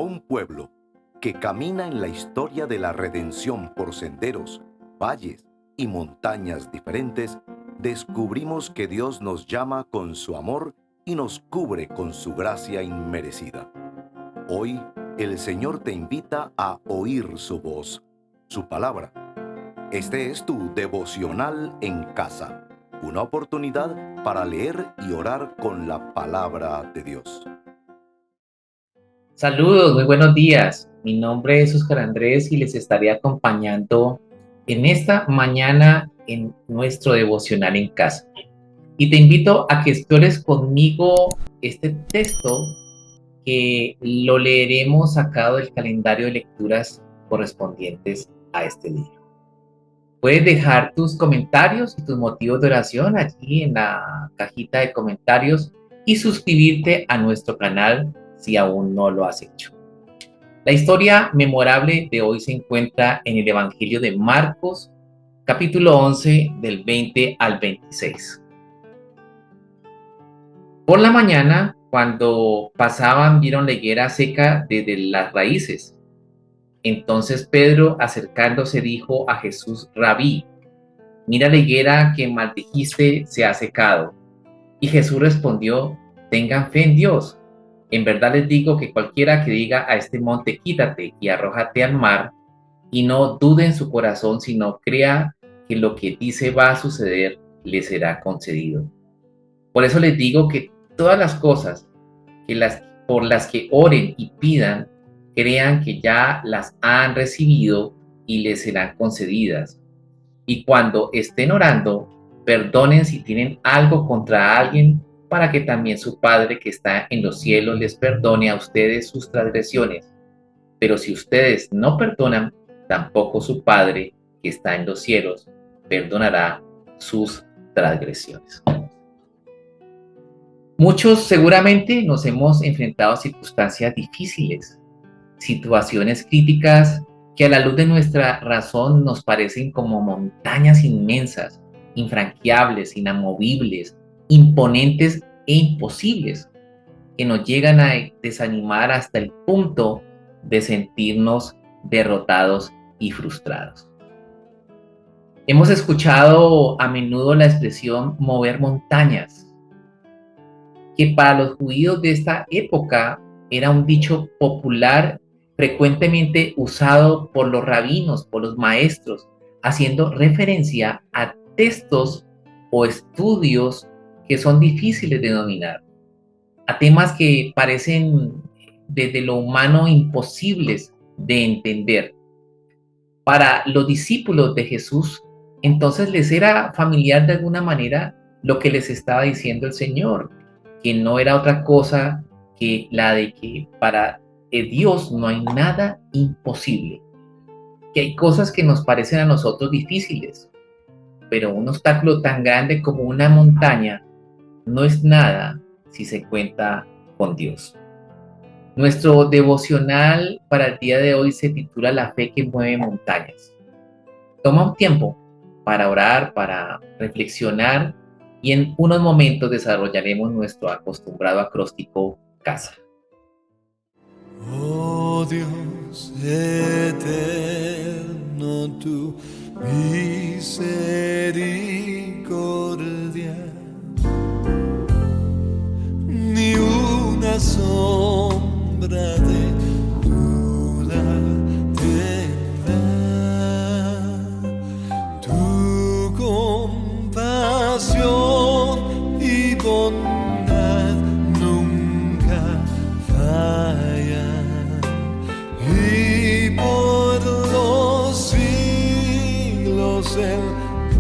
un pueblo que camina en la historia de la redención por senderos, valles y montañas diferentes, descubrimos que Dios nos llama con su amor y nos cubre con su gracia inmerecida. Hoy, el Señor te invita a oír su voz, su palabra. Este es tu devocional en casa, una oportunidad para leer y orar con la palabra de Dios. Saludos, muy buenos días. Mi nombre es Óscar Andrés y les estaré acompañando en esta mañana en nuestro devocional en casa. Y te invito a que explores conmigo este texto que lo leeremos sacado del calendario de lecturas correspondientes a este día. Puedes dejar tus comentarios y tus motivos de oración allí en la cajita de comentarios y suscribirte a nuestro canal si aún no lo has hecho. La historia memorable de hoy se encuentra en el Evangelio de Marcos, capítulo 11, del 20 al 26. Por la mañana, cuando pasaban, vieron la higuera seca desde las raíces. Entonces Pedro, acercándose, dijo a Jesús: Rabí, mira la higuera que maldijiste se ha secado. Y Jesús respondió: tengan fe en Dios. En verdad les digo que cualquiera que diga a este monte, quítate y arrójate al mar, y no dude en su corazón, sino crea que lo que dice va a suceder, le será concedido. Por eso les digo que todas las cosas por las que oren y pidan, crean que ya las han recibido y les serán concedidas. Y cuando estén orando, perdonen si tienen algo contra alguien, para que también su Padre que está en los cielos les perdone a ustedes sus transgresiones. Pero si ustedes no perdonan, tampoco su Padre que está en los cielos perdonará sus transgresiones. Muchos seguramente nos hemos enfrentado a circunstancias difíciles, situaciones críticas que a la luz de nuestra razón nos parecen como montañas inmensas, infranqueables, inamovibles, imponentes e imposibles, que nos llegan a desanimar hasta el punto de sentirnos derrotados y frustrados. Hemos escuchado a menudo la expresión mover montañas, que para los judíos de esta época era un dicho popular frecuentemente usado por los rabinos, por los maestros, haciendo referencia a textos o estudios que son difíciles de dominar, a temas que parecen desde lo humano imposibles de entender. Para los discípulos de Jesús, entonces les era familiar de alguna manera lo que les estaba diciendo el Señor, que no era otra cosa que la de que para Dios no hay nada imposible, que hay cosas que nos parecen a nosotros difíciles, pero un obstáculo tan grande como una montaña no es nada si se cuenta con Dios. Nuestro devocional para el día de hoy se titula La fe que mueve montañas. Toma un tiempo para orar, para reflexionar, y en unos momentos desarrollaremos nuestro acostumbrado acróstico casa. Oh Dios eterno, tu misericordia ni una sombra de duda tendrá. Tu compasión y bondad nunca fallan, y por los siglos el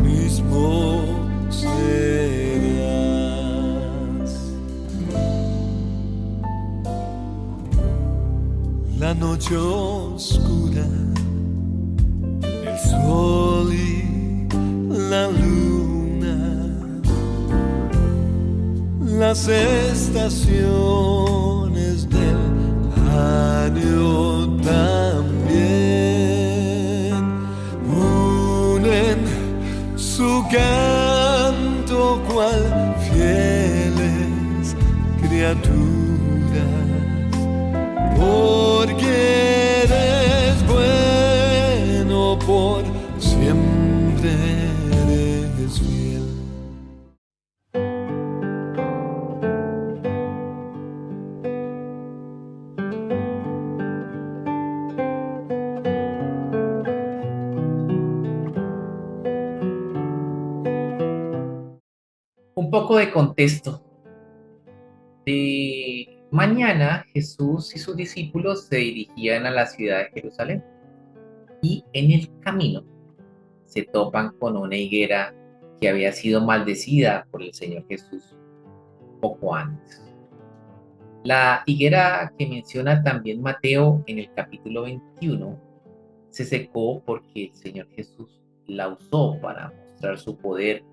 mismo serás. La noche oscura, el sol y la luna, las estaciones del año también unen su canto cual fieles criaturas porque eres bueno, por siempre eres fiel. Un poco de contexto. De mañana Jesús y sus discípulos se dirigían a la ciudad de Jerusalén y en el camino se topan con una higuera que había sido maldecida por el Señor Jesús poco antes. La higuera que menciona también Mateo en el capítulo 21 se secó porque el Señor Jesús la usó para mostrar su poder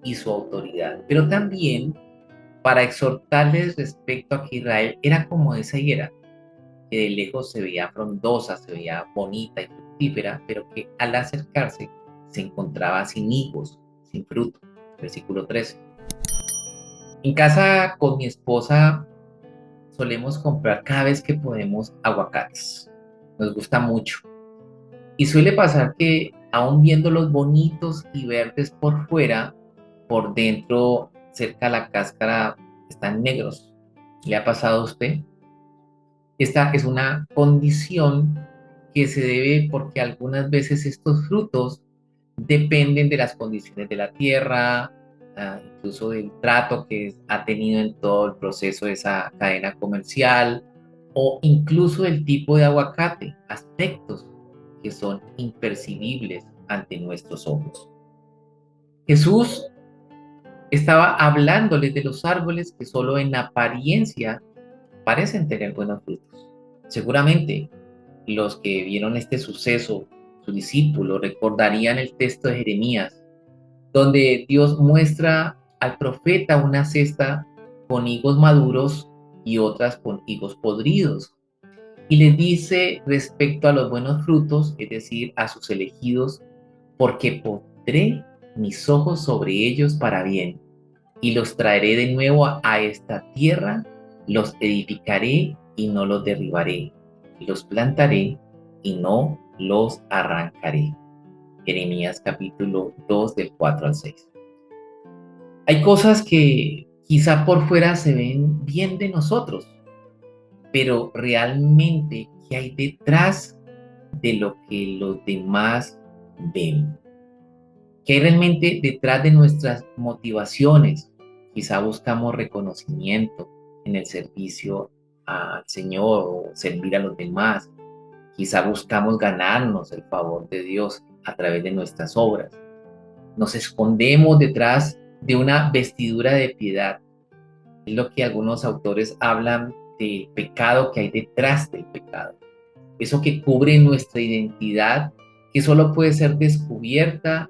y su autoridad, pero también para exhortarles respecto a que Israel era como esa higuera, que de lejos se veía frondosa, se veía bonita y fructífera, pero que al acercarse se encontraba sin higos, sin fruto. Versículo 13. En casa con mi esposa solemos comprar cada vez que podemos aguacates. Nos gusta mucho. Y suele pasar que aún viéndolos bonitos y verdes por fuera, por dentro, cerca de la cáscara, están negros. ¿Le ha pasado a usted? Esta es una condición que se debe porque algunas veces estos frutos dependen de las condiciones de la tierra, incluso del trato que ha tenido en todo el proceso de esa cadena comercial, o incluso del tipo de aguacate, aspectos que son impercibibles ante nuestros ojos. Jesús estaba hablándoles de los árboles que solo en apariencia parecen tener buenos frutos. Seguramente los que vieron este suceso, sus discípulos, recordarían el texto de Jeremías, donde Dios muestra al profeta una cesta con higos maduros y otras con higos podridos. Y les dice respecto a los buenos frutos, es decir, a sus elegidos, porque pondré mis ojos sobre ellos para bien, y los traeré de nuevo a esta tierra, los edificaré y no los derribaré, los plantaré y no los arrancaré. Jeremías capítulo 2 del 4 al 6. Hay cosas que quizá por fuera se ven bien de nosotros, pero realmente, ¿qué hay detrás de lo que los demás ven? ¿Qué hay realmente detrás de nuestras motivaciones? Quizá buscamos reconocimiento en el servicio al Señor o servir a los demás. Quizá buscamos ganarnos el favor de Dios a través de nuestras obras. Nos escondemos detrás de una vestidura de piedad. Es lo que algunos autores hablan del pecado que hay detrás del pecado. Eso que cubre nuestra identidad, que solo puede ser descubierta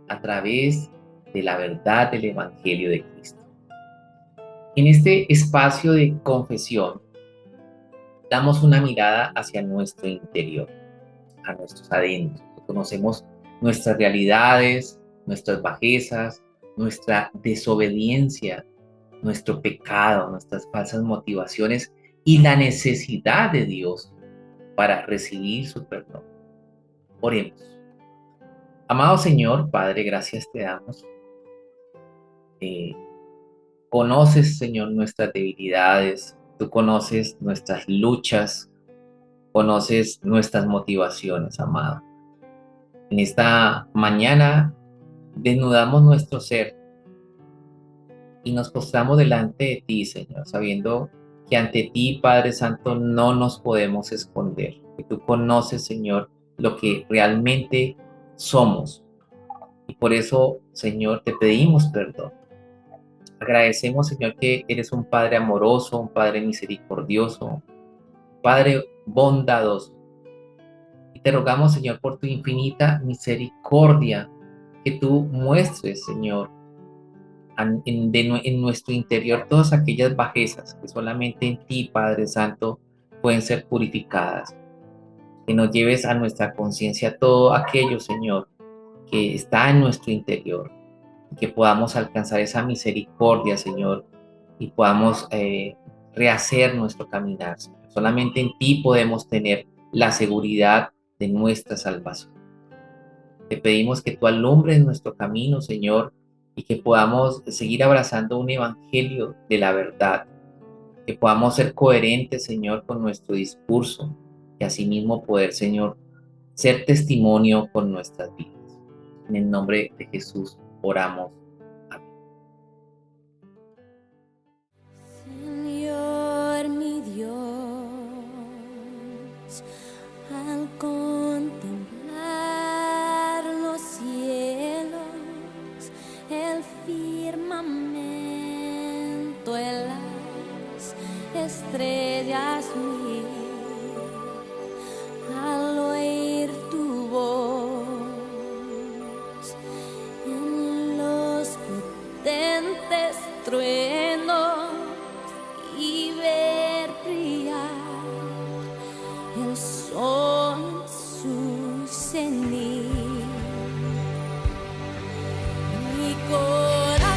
a través de la verdad del Evangelio de Cristo. En este espacio de confesión, damos una mirada hacia nuestro interior, a nuestros adentros. Conocemos nuestras realidades, nuestras bajezas, nuestra desobediencia, nuestro pecado, nuestras falsas motivaciones y la necesidad de Dios para recibir su perdón. Oremos. Amado Señor, Padre, gracias te damos. Conoces, Señor, nuestras debilidades, tú conoces nuestras luchas, conoces nuestras motivaciones, amado. En esta mañana desnudamos nuestro ser y nos postramos delante de ti, Señor, sabiendo que ante ti, Padre Santo, no nos podemos esconder, que tú conoces, Señor, lo que realmente somos. Y por eso, Señor, te pedimos perdón. Agradecemos, Señor, que eres un Padre amoroso, un Padre misericordioso, Padre bondadoso. Y te rogamos, Señor, por tu infinita misericordia, que tú muestres, Señor, en nuestro interior todas aquellas bajezas que solamente en ti, Padre Santo, pueden ser purificadas. Que nos lleves a nuestra conciencia todo aquello, Señor, que está en nuestro interior. Que podamos alcanzar esa misericordia, Señor, y podamos rehacer nuestro caminar, Señor. Solamente en ti podemos tener la seguridad de nuestra salvación. Te pedimos que tú alumbres nuestro camino, Señor, y que podamos seguir abrazando un evangelio de la verdad, que podamos ser coherentes, Señor, con nuestro discurso y asimismo poder, Señor, ser testimonio con nuestras vidas. En el nombre de Jesús oramos. Amén. Señor mi Dios, al contemplar los cielos, el firmamento, las estrellas mil, al oír tu voz, en los potentes truenos y ver brillar el sol en su cenit. Mi corazón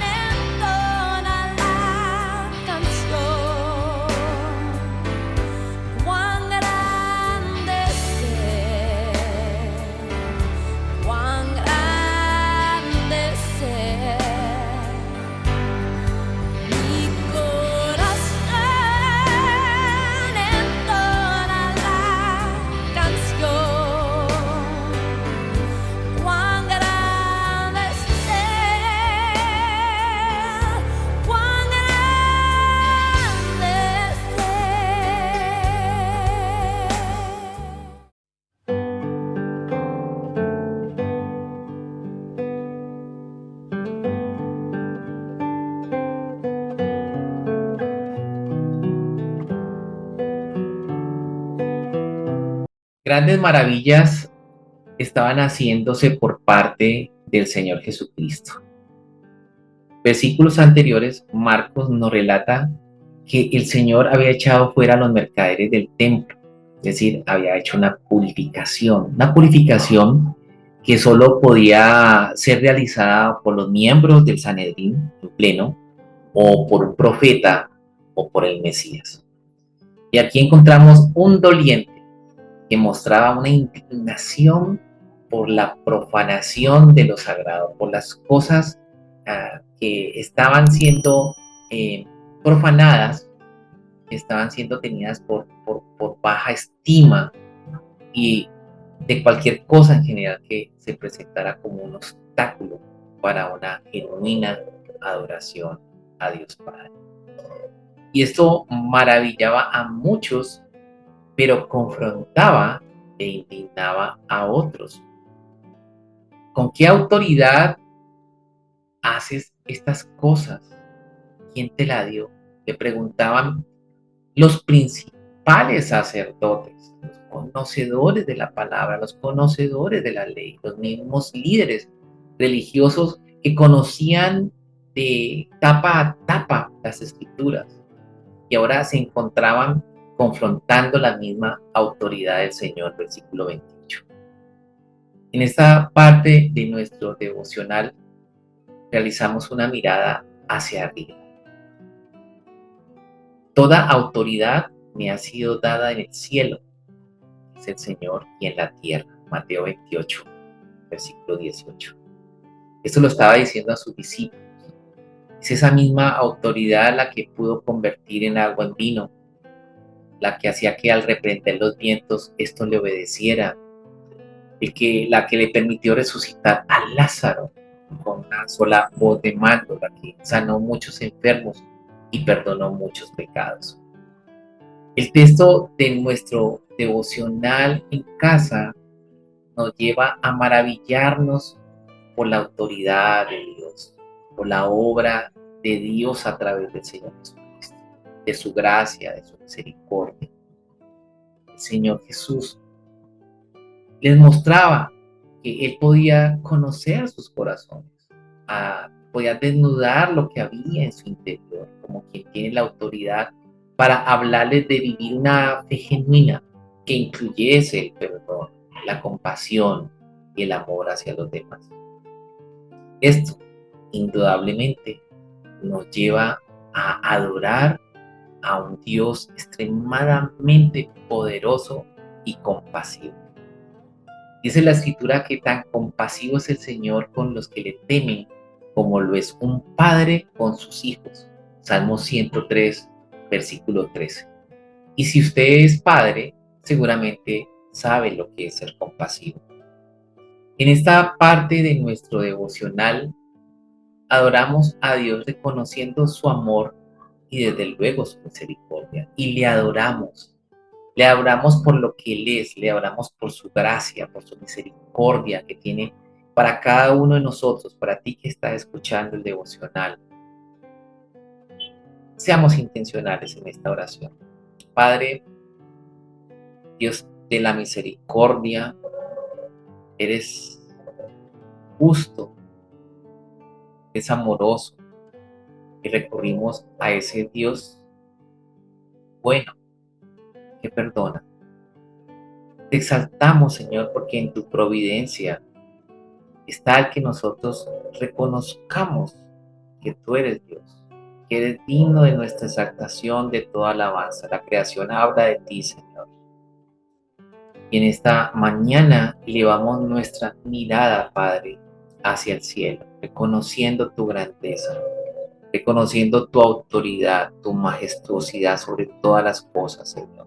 entona la canción. Cuán grande es Él, cuán grande es Él. Mi corazón entona la canción. Cuán grande es Él, cuán grande es Él. Grandes maravillas estaban haciéndose por parte del Señor Jesucristo. Versículos anteriores, Marcos nos relata que el Señor había echado fuera a los mercaderes del templo, es decir, había hecho una purificación que solo podía ser realizada por los miembros del Sanedrín en pleno, o por un profeta, o por el Mesías. Y aquí encontramos un doliente que mostraba una inclinación por la profanación de lo sagrado, por las cosas que estaban siendo profanadas, que estaban siendo tenidas por baja estima, y de cualquier cosa en general que se presentara como un obstáculo para una genuina adoración a Dios Padre. Y esto maravillaba a muchos, pero confrontaba e indignaba a otros. ¿Con qué autoridad haces estas cosas? ¿Quién te la dio? Le preguntaban los principales sacerdotes, los conocedores de la palabra, los conocedores de la ley, los mismos líderes religiosos que conocían de tapa a tapa las escrituras, y ahora se encontraban confrontando la misma autoridad del Señor, versículo 28. En esta parte de nuestro devocional realizamos una mirada hacia arriba. Toda autoridad me ha sido dada en el cielo, dice el Señor, y en la tierra. Mateo 28, versículo 18. Esto lo estaba diciendo a sus discípulos. Es esa misma autoridad la que pudo convertir en agua en vino, la que hacía que al reprender los vientos esto le obedeciera, la que le permitió resucitar a Lázaro con una sola voz de mando, la que sanó muchos enfermos y perdonó muchos pecados. El texto de nuestro devocional en casa nos lleva a maravillarnos por la autoridad de Dios, por la obra de Dios a través del Señor Jesucristo, de su gracia, de su misericordia. El Señor Jesús les mostraba que Él podía conocer sus corazones, podía desnudar lo que había en su interior, como quien tiene la autoridad para hablarles de vivir una fe genuina que incluyese el perdón, la compasión y el amor hacia los demás. Esto, indudablemente, nos lleva a adorar a un Dios extremadamente poderoso y compasivo. Dice la Escritura que tan compasivo es el Señor con los que le temen, como lo es un padre con sus hijos. Salmo 103, versículo 13. Y si usted es padre, seguramente sabe lo que es ser compasivo. En esta parte de nuestro devocional, adoramos a Dios reconociendo su amor y desde luego su misericordia. Y le adoramos. Le adoramos por lo que Él es, le adoramos por su gracia, por su misericordia que tiene para cada uno de nosotros, para ti que estás escuchando el devocional. Seamos intencionales en esta oración. Padre, Dios de la misericordia, eres justo, eres amoroso y recurrimos a ese Dios bueno que perdona. Te exaltamos, Señor, porque en tu providencia está el que nosotros reconozcamos que tú eres Dios, que eres digno de nuestra exaltación, de toda alabanza. La creación habla de ti, Señor. Y en esta mañana elevamos nuestra mirada, Padre, hacia el cielo, reconociendo tu grandeza, reconociendo tu autoridad, tu majestuosidad sobre todas las cosas, Señor.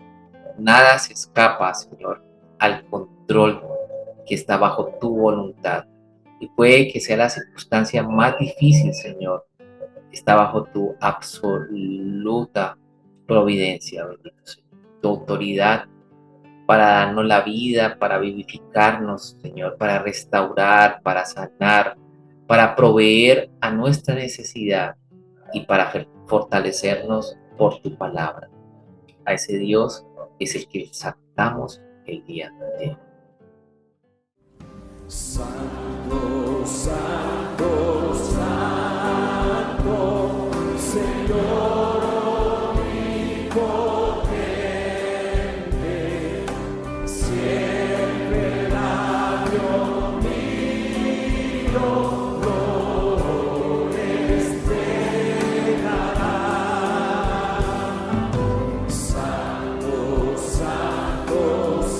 Nada se escapa, Señor, al control que está bajo tu voluntad. Y puede que sea la circunstancia más difícil, Señor, está bajo tu absoluta providencia, bendito Señor. Tu autoridad para darnos la vida, para vivificarnos, Señor, para restaurar, para sanar, para proveer a nuestra necesidad y para fortalecernos por tu palabra. A ese Dios es el que exaltamos el día de hoy. Santo, santo, santo, Señor omnipotente, siempre el labio mío flores te dará. Santo, santo,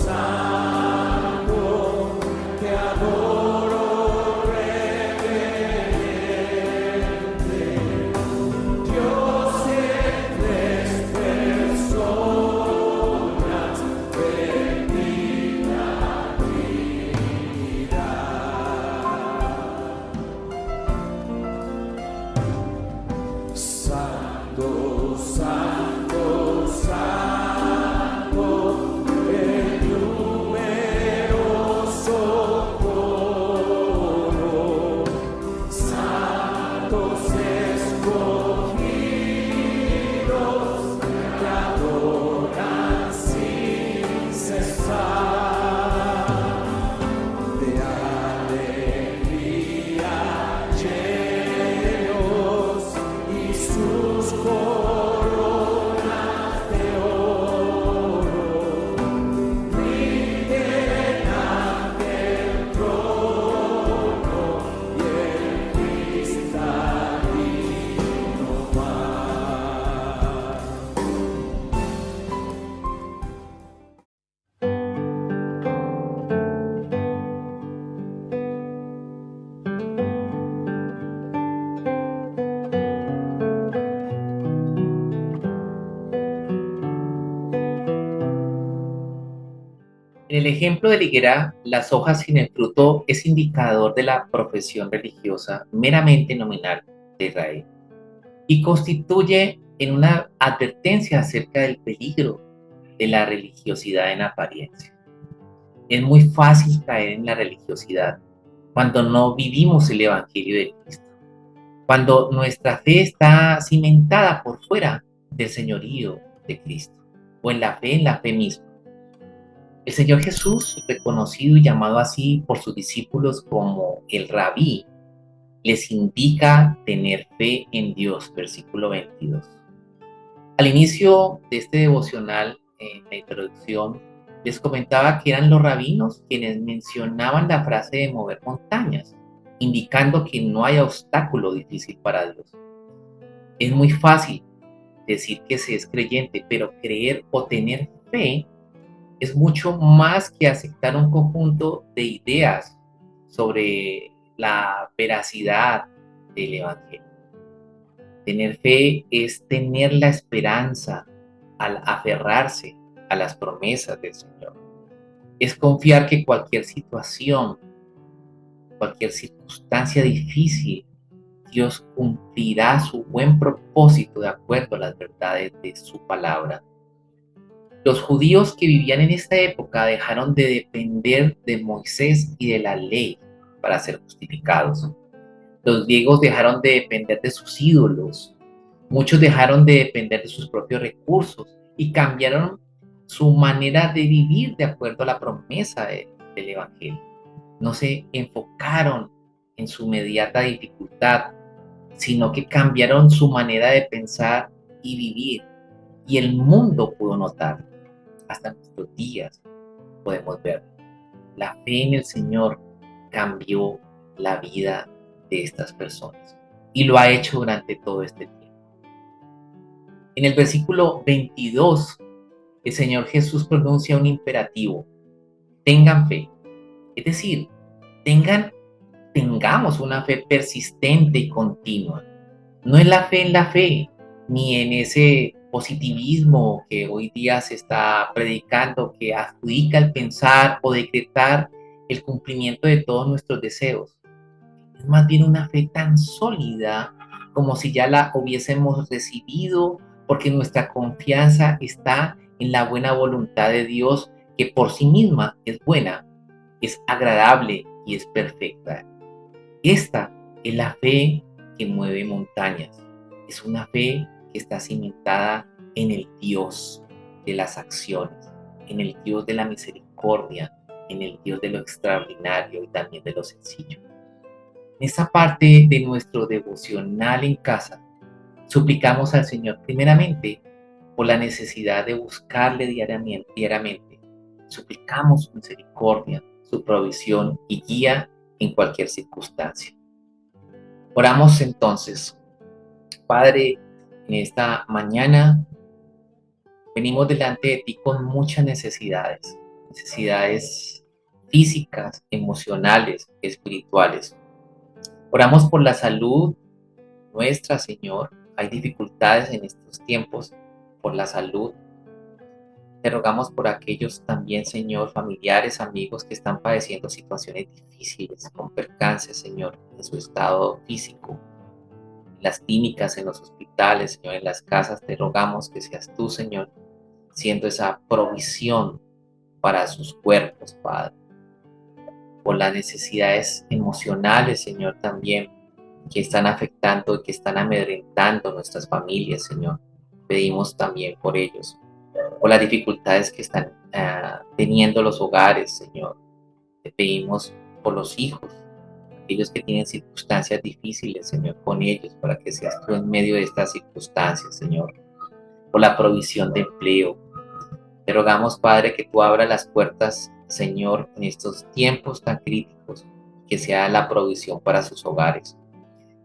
santo, te adoro reverente. Dios en tres personas, bendita Trinidad. Santo, santo, santo, el numeroso coro, santos escogidos que adoran sin cesar, de alegría llenos y sus coronas de oro rinden ante el trono y el cristalino mar. En el ejemplo de la higuera, las hojas sin el fruto es indicador de la profesión religiosa meramente nominal de Israel y constituye en una advertencia acerca del peligro de la religiosidad en apariencia. Es muy fácil caer en la religiosidad cuando no vivimos el Evangelio de Cristo, cuando nuestra fe está cimentada por fuera del señorío de Cristo o en la fe misma. El Señor Jesús, reconocido y llamado así por sus discípulos como el Rabí, les indica tener fe en Dios, versículo 22. Al inicio de este devocional, en la introducción, les comentaba que eran los rabinos quienes mencionaban la frase de mover montañas, indicando que no hay obstáculo difícil para Dios. Es muy fácil decir que se es creyente, pero creer o tener fe es mucho más que aceptar un conjunto de ideas sobre la veracidad del Evangelio. Tener fe es tener la esperanza al aferrarse a las promesas del Señor. Es confiar que cualquier situación, cualquier circunstancia difícil, Dios cumplirá su buen propósito de acuerdo a las verdades de su palabra. Los judíos que vivían en esta época dejaron de depender de Moisés y de la ley para ser justificados. Los griegos dejaron de depender de sus ídolos. Muchos dejaron de depender de sus propios recursos y cambiaron su manera de vivir de acuerdo a la promesa del Evangelio. No se enfocaron en su inmediata dificultad, sino que cambiaron su manera de pensar y vivir. Y el mundo pudo notar, hasta nuestros días podemos ver. La fe en el Señor cambió la vida de estas personas y lo ha hecho durante todo este tiempo. En el versículo 22, el Señor Jesús pronuncia un imperativo: tengan fe. Es decir, tengamos una fe persistente y continua. No es la fe en la fe, ni en ese positivismo que hoy día se está predicando, que adjudica el pensar o decretar el cumplimiento de todos nuestros deseos. Es más bien una fe tan sólida como si ya la hubiésemos recibido, porque nuestra confianza está en la buena voluntad de Dios, que por sí misma es buena, es agradable y es perfecta. Esta es la fe que mueve montañas. Es una fe que está cimentada en el Dios de las acciones, en el Dios de la misericordia, en el Dios de lo extraordinario y también de lo sencillo. En esta parte de nuestro devocional en casa, suplicamos al Señor primeramente por la necesidad de buscarle diariamente. Suplicamos su misericordia, su provisión y guía en cualquier circunstancia. Oramos entonces. Padre, en esta mañana venimos delante de ti con muchas necesidades físicas, emocionales, espirituales. Oramos por la salud nuestra, Señor. Hay dificultades en estos tiempos por la salud. Te rogamos por aquellos también, Señor, familiares, amigos que están padeciendo situaciones difíciles, con percances, Señor, en su estado físico, en las clínicas, en los hospitales, Señor, en las casas. Te rogamos que seas tú, Señor, siendo esa provisión para sus cuerpos, Padre. Por las necesidades emocionales, Señor, también, que están afectando y que están amedrentando nuestras familias, Señor. Pedimos también por ellos. Por las dificultades que están teniendo los hogares, Señor. Te pedimos por los hijos, aquellos que tienen circunstancias difíciles, Señor, con ellos, para que seas tú en medio de estas circunstancias, Señor. Por la provisión de empleo. Te rogamos, Padre, que tú abras las puertas, Señor, en estos tiempos tan críticos, que sea la provisión para sus hogares.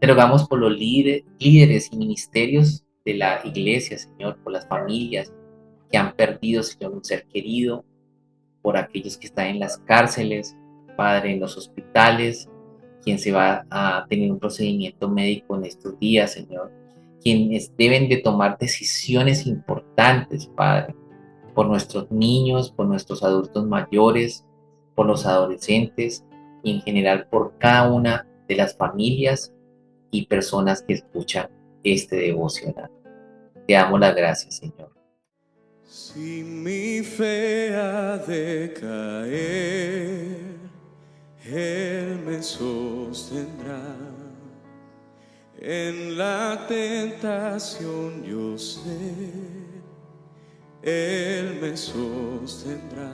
Te rogamos por los líderes y ministerios de la iglesia, Señor, por las familias que han perdido, Señor, un ser querido, por aquellos que están en las cárceles, Padre, en los hospitales, quien se va a tener un procedimiento médico en estos días, Señor, quienes deben de tomar decisiones importantes, Padre, por nuestros niños, por nuestros adultos mayores, por los adolescentes y en general por cada una de las familias y personas que escuchan este devocional. Te damos las gracias, Señor. Si mi fe ha de caer, Él me sostendrá. En la tentación yo sé, Él me sostendrá.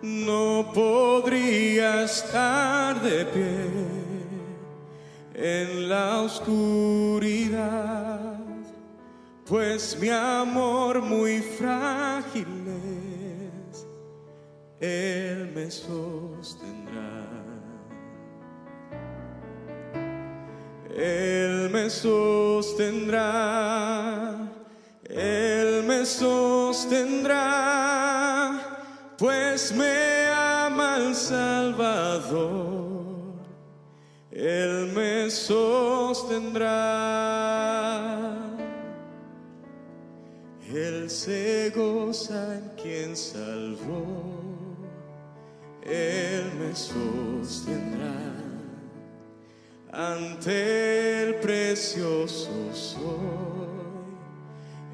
No podría estar de pie en la oscuridad, pues mi amor muy frágil es, Él me sostendrá. Él me me sostendrá, Él me sostendrá, pues me ama el Salvador. Él me sostendrá. Él se goza en quien salvó. Él me sostendrá ante el precioso sol.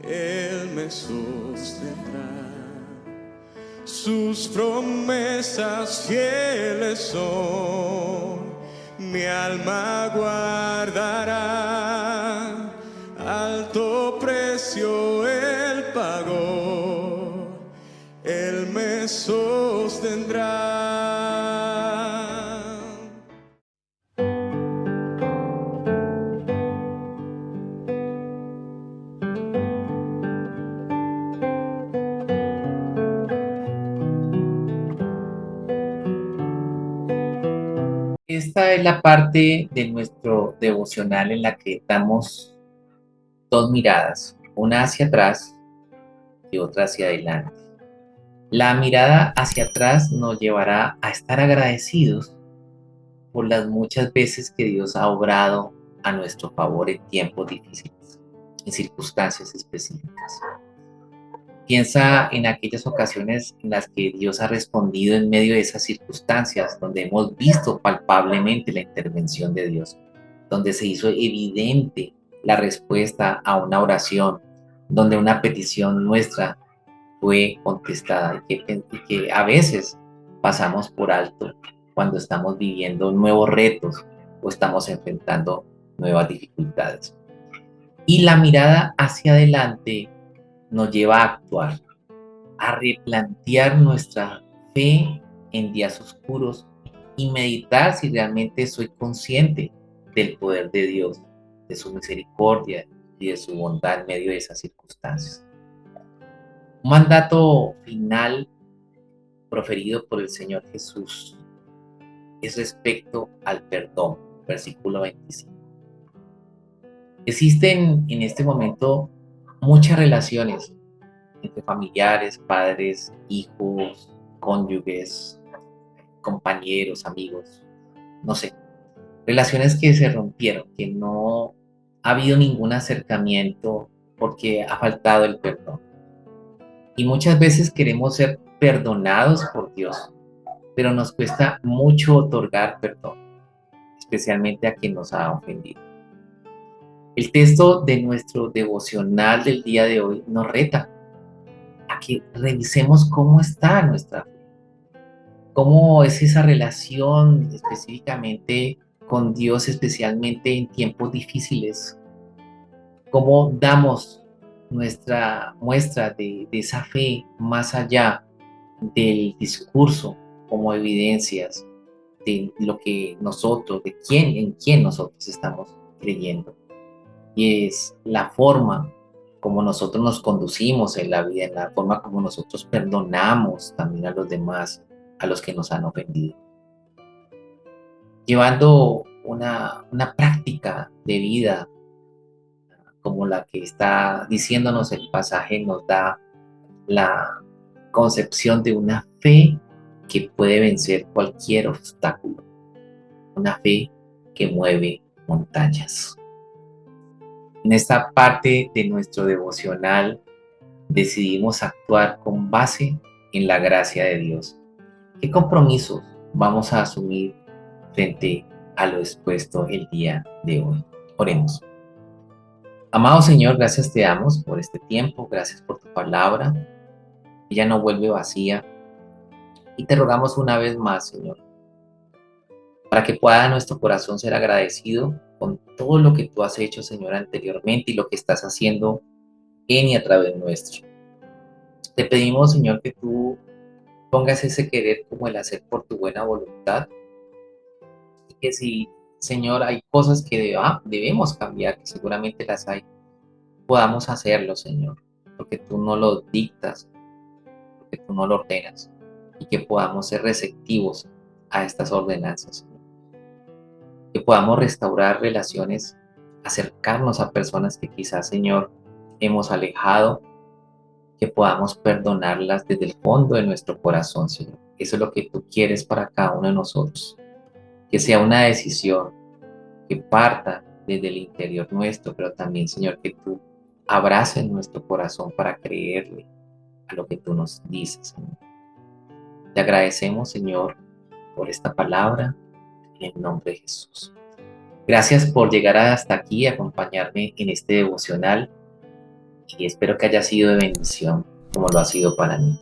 Él me sostendrá. Sus promesas fieles son. Mi alma guardará, alto precio Él pagó, Él me sostendrá. Esta es la parte de nuestro devocional en la que damos dos miradas, una hacia atrás y otra hacia adelante. La mirada hacia atrás nos llevará a estar agradecidos por las muchas veces que Dios ha obrado a nuestro favor en tiempos difíciles, en circunstancias específicas. Piensa en aquellas ocasiones en las que Dios ha respondido en medio de esas circunstancias, donde hemos visto palpablemente la intervención de Dios, donde se hizo evidente la respuesta a una oración, donde una petición nuestra fue contestada y que a veces pasamos por alto cuando estamos viviendo nuevos retos o estamos enfrentando nuevas dificultades. Y la mirada hacia adelante nos lleva a actuar, a replantear nuestra fe en días oscuros y meditar si realmente soy consciente del poder de Dios, de su misericordia y de su bondad en medio de esas circunstancias. Un mandato final proferido por el Señor Jesús es respecto al perdón, versículo 25. Existen en este momento muchas relaciones entre familiares, padres, hijos, cónyuges, compañeros, amigos, no sé, relaciones que se rompieron, que no ha habido ningún acercamiento porque ha faltado el perdón. Y muchas veces queremos ser perdonados por Dios, pero nos cuesta mucho otorgar perdón, especialmente a quien nos ha ofendido. El texto de nuestro devocional del día de hoy nos reta a que revisemos cómo está nuestra fe, cómo es esa relación específicamente con Dios, especialmente en tiempos difíciles, cómo damos nuestra muestra de esa fe más allá del discurso como evidencias de lo que nosotros, en quién nosotros estamos creyendo. Y es la forma como nosotros nos conducimos en la vida, en la forma como nosotros perdonamos también a los demás, a los que nos han ofendido. Llevando una práctica de vida como la que está diciéndonos el pasaje, nos da la concepción de una fe que puede vencer cualquier obstáculo, una fe que mueve montañas. En esta parte de nuestro devocional decidimos actuar con base en la gracia de Dios. ¿Qué compromisos vamos a asumir frente a lo expuesto el día de hoy? Oremos. Amado Señor, gracias te damos por este tiempo, gracias por tu palabra. Ella no vuelve vacía. Y te rogamos una vez más, Señor, para que pueda nuestro corazón ser agradecido con todo lo que tú has hecho, Señor, anteriormente y lo que estás haciendo en y a través nuestro. Te pedimos, Señor, que tú pongas ese querer como el hacer por tu buena voluntad. Y que si, Señor, hay cosas que debemos cambiar, que seguramente las hay, podamos hacerlo, Señor, porque tú no lo dictas, porque tú no lo ordenas, y que podamos ser receptivos a estas ordenanzas, Señor. Que podamos restaurar relaciones acercarnos a personas que quizás, Señor, hemos alejado, que podamos perdonarlas desde el fondo de nuestro corazón, Señor. Eso es lo que tú quieres para cada uno de nosotros. Que sea una decisión que parta desde el interior nuestro, pero también, Señor, que tú abraces nuestro corazón para creerle a lo que tú nos dices, Señor. Te agradecemos, Señor, por esta palabra, en el nombre de Jesús. Gracias por llegar hasta aquí y acompañarme en este devocional y espero que haya sido de bendición como lo ha sido para mí.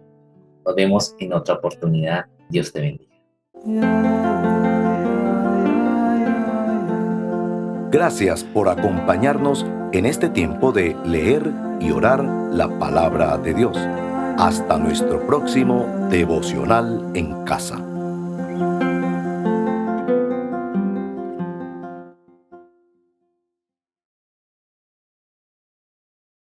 Nos vemos en otra oportunidad. Dios te bendiga. Gracias por acompañarnos en este tiempo de leer y orar la palabra de Dios. Hasta nuestro próximo devocional en casa.